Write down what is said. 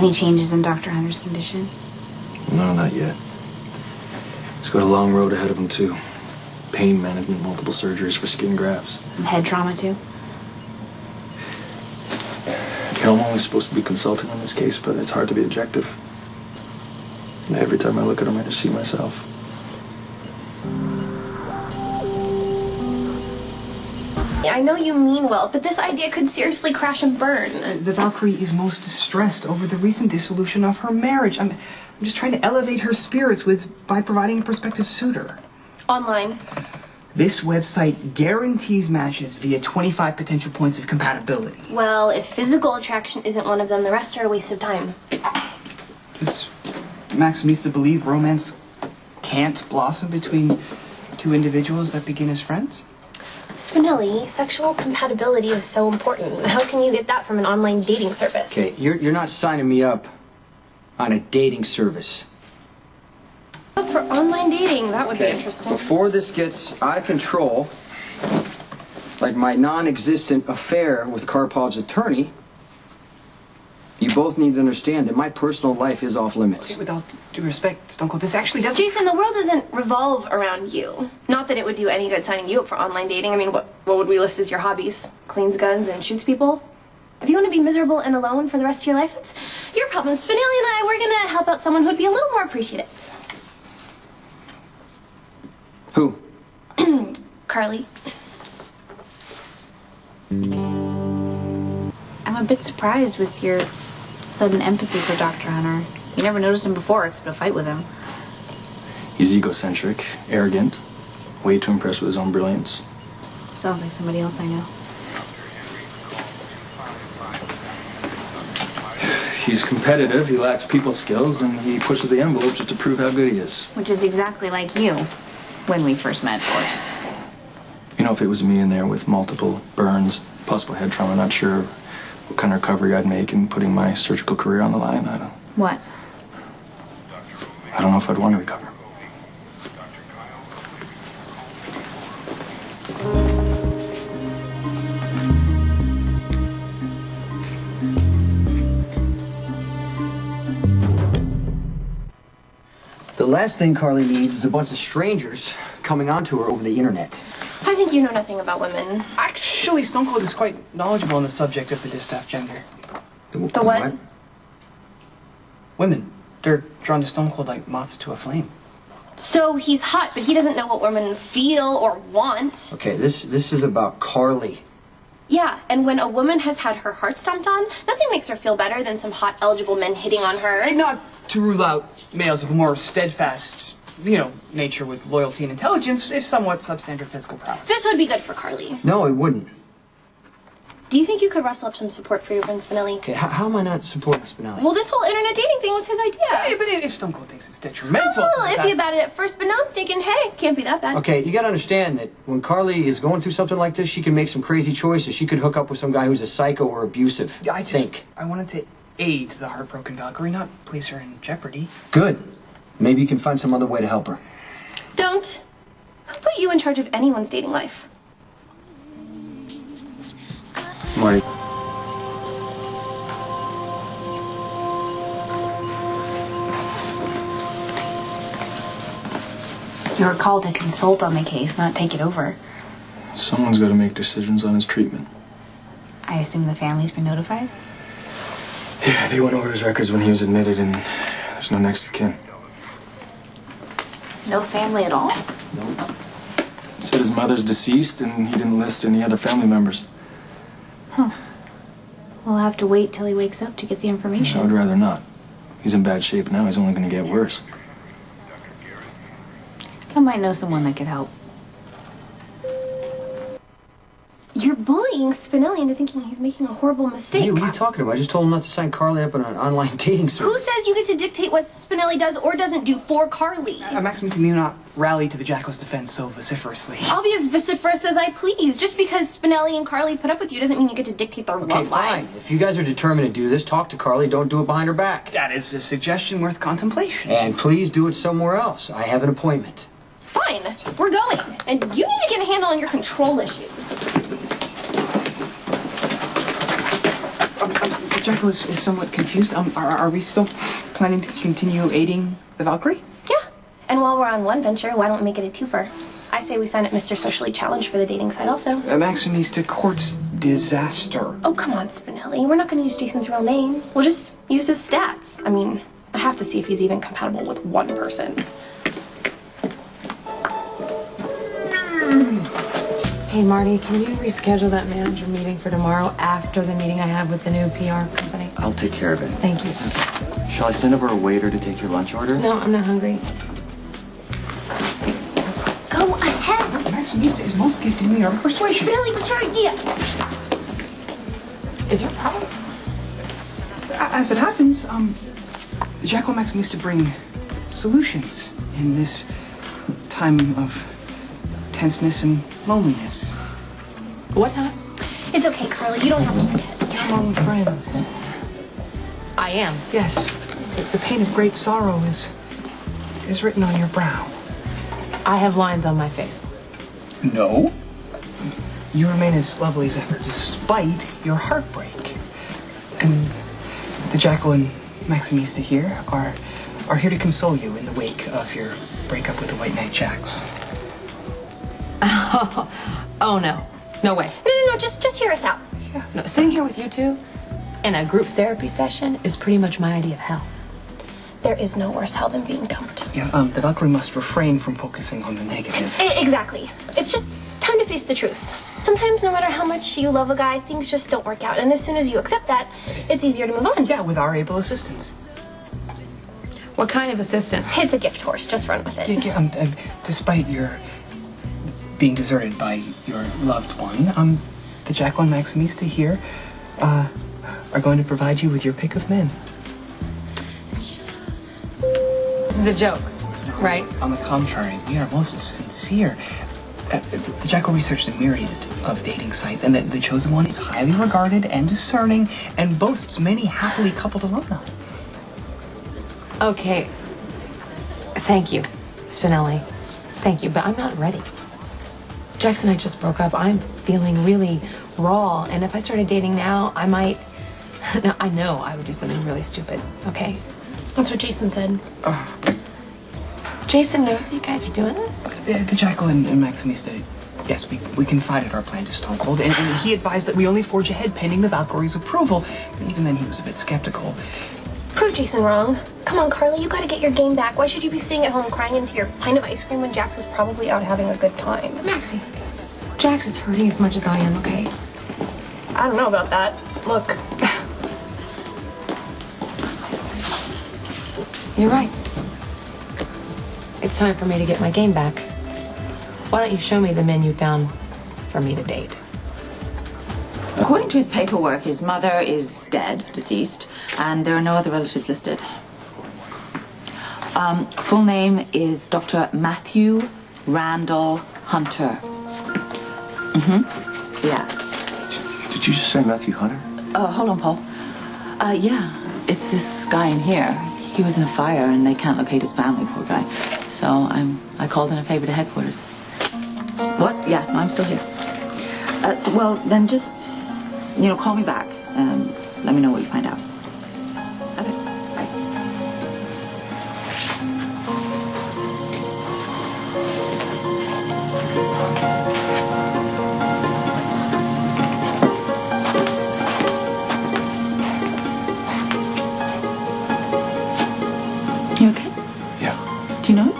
Any changes in Dr. Hunter's condition? No, not yet. He's got a long road ahead of him, too. Pain management, multiple surgeries for skin grafts. And head trauma, too? You know, I'm only supposed to be consulting on this case, but it's hard to be objective. Every time I look at him, I just see myself. I know you mean well, but this idea could seriously crash and burn. The Valkyrie is most distressed over the recent dissolution of her marriage. I'm just trying to elevate her spirits by providing a prospective suitor. Online. This website guarantees matches via 25 potential points of compatibility. Well, if physical attraction isn't one of them, the rest are a waste of time. Does Max needs to believe romance can't blossom between two individuals that begin as friends? Spinelli, sexual compatibility is so important. How can you get that from an online dating service? Okay, you're not signing me up on a dating service. For online dating, that would be interesting. Before this gets out of control, like my non-existent affair with Karpov's attorney, you both need to understand that my personal life is off limits. Okay, without due respect, Stone Cold, this actually doesn't... Jason, the world doesn't revolve around you. Not that it would do any good signing you up for online dating. I mean, what would we list as your hobbies? Cleans guns and shoots people? If you want to be miserable and alone for the rest of your life, that's your problem. Spinelli and I, we're going to help out someone who'd be a little more appreciative. Who? Carly. I'm a bit surprised with your sudden empathy for Dr. Hunter. You never noticed him before except to fight with him. He's egocentric, arrogant, way too impressed with his own brilliance. Sounds like somebody else I know. He's competitive, he lacks people skills, and he pushes the envelope just to prove how good he is. Which is exactly like you when we first met, of course. You know, if it was me in there with multiple burns, possible head trauma, not sure what kind of recovery I'd make and putting my surgical career on the line. I don't know if I'd want to recover. The last thing Carly needs is a bunch of strangers coming onto her over the internet. I think you know nothing about women. Actually, Stone Cold is quite knowledgeable on the subject of the distaff gender. The what? Women. They're drawn to Stone Cold like moths to a flame. So he's hot, but he doesn't know what women feel or want. Okay, this is about Carly. Yeah, and when a woman has had her heart stomped on, nothing makes her feel better than some hot, eligible men hitting on her. And not to rule out males of a more steadfast, nature with loyalty and intelligence, if somewhat substandard physical prowess. This would be good for Carly. No, it wouldn't. Do you think you could rustle up some support for your friend Spinelli? Okay, how am I not supporting Spinelli? Well, this whole internet dating thing was his idea. Hey, but if Stone Cold thinks it's detrimental... I was a little iffy about it at first, but now I'm thinking, hey, can't be that bad. Okay, you gotta understand that when Carly is going through something like this, she can make some crazy choices. She could hook up with some guy who's a psycho or abusive. I wanted to aid the heartbroken Valkyrie, not place her in jeopardy. Good. Maybe you can find some other way to help her. Don't. Who put you in charge of anyone's dating life? Marty. You were called to consult on the case, not take it over. Someone's got to make decisions on his treatment. I assume the family's been notified? Yeah, they went over his records when he was admitted, and there's no next of kin. No family at all? Nope. Said his mother's deceased, and he didn't list any other family members. Huh. We'll have to wait till he wakes up to get the information. I would rather not. He's in bad shape now. He's only going to get worse. I might know someone that could help. You're bullying Spinelli into thinking he's making a horrible mistake. Hey, what are you talking about? I just told him not to sign Carly up on an online dating service. Who says you get to dictate what Spinelli does or doesn't do for Carly? Maximus may not rally to the Jackal's defense so vociferously. I'll be as vociferous as I please. Just because Spinelli and Carly put up with you doesn't mean you get to dictate their love lives. If you guys are determined to do this, talk to Carly. Don't do it behind her back. That is a suggestion worth contemplation. And please do it somewhere else. I have an appointment. Fine, we're going. And you need to get a handle on your control issues. Jackal is somewhat confused. Are we still planning to continue aiding the Valkyrie? Yeah. And while we're on one venture, why don't we make it a twofer? I say we sign up Mr. Socially Challenged for the dating site also. Maxie to court's disaster. Oh, come on, Spinelli. We're not going to use Jason's real name. We'll just use his stats. I mean, I have to see if he's even compatible with one person. Hey, Marty, can you reschedule that manager meeting for tomorrow after the meeting I have with the new PR company? I'll take care of it. Thank you. Shall I send over a waiter to take your lunch order? No, I'm not hungry. Go ahead. Maxie is most gifted in the art of persuasion. Spinelli, what's your idea? Is there a problem? As it happens, Jackal Maxim used to bring solutions in this time of tenseness and loneliness. What time? It's okay, Carly. You don't have to pretend. Come on, friends. I am. Yes, the pain of great sorrow is written on your brow. I have lines on my face. No. You remain as lovely as ever, despite your heartbreak. And the Jackal and Maximista here are here to console you in the wake of your breakup with the White Knight Jacks. Oh, no. No way. No, just hear us out. No, sitting here with you two in a group therapy session is pretty much my idea of hell. There is no worse hell than being dumped. Yeah, the Valkyrie must refrain from focusing on the negative. Exactly. It's just time to face the truth. Sometimes, no matter how much you love a guy, things just don't work out. And as soon as you accept that, it's easier to move on. Yeah, with our able assistance. What kind of assistant? It's a gift horse. Just run with it. Yeah, despite your being deserted by your loved one, the Jackal and Maximista here are going to provide you with your pick of men. This is a joke, right? On the contrary, we are most sincere. The Jackal researched a myriad of dating sites, and the chosen one is highly regarded and discerning and boasts many happily coupled alumni. Okay. Thank you, Spinelli. Thank you, but I'm not ready. Jackson and I just broke up. I'm feeling really raw, and if I started dating now, I might... No, I know I would do something really stupid, okay? That's what Jason said. Jason knows you guys are doing this? The Jackal and Maximista, yes, we confided our plan to Stone Cold, and he advised that we only forge ahead pending the Valkyrie's approval. But even then, he was a bit skeptical. Prove Jason wrong. Come on, Carly, you gotta get your game back. Why should you be sitting at home crying into your pint of ice cream when Jax is probably out having a good time? Maxie, Jax is hurting as much as I am, okay? I don't know about that. Look. You're right. It's time for me to get my game back. Why don't you show me the men you found for me to date? According to his paperwork, his mother is dead, deceased, and there are no other relatives listed. Full name is Dr. Matthew Randall Hunter. Yeah. Did you just say Matthew Hunter? Hold on, Paul. Yeah, it's this guy in here. He was in a fire, and they can't locate his family, poor guy. So I called in a favor to headquarters. What? Yeah, no, I'm still here. Well, then just, call me back. Let me know what you find out. Okay, bye. You okay? Yeah. Do you know it?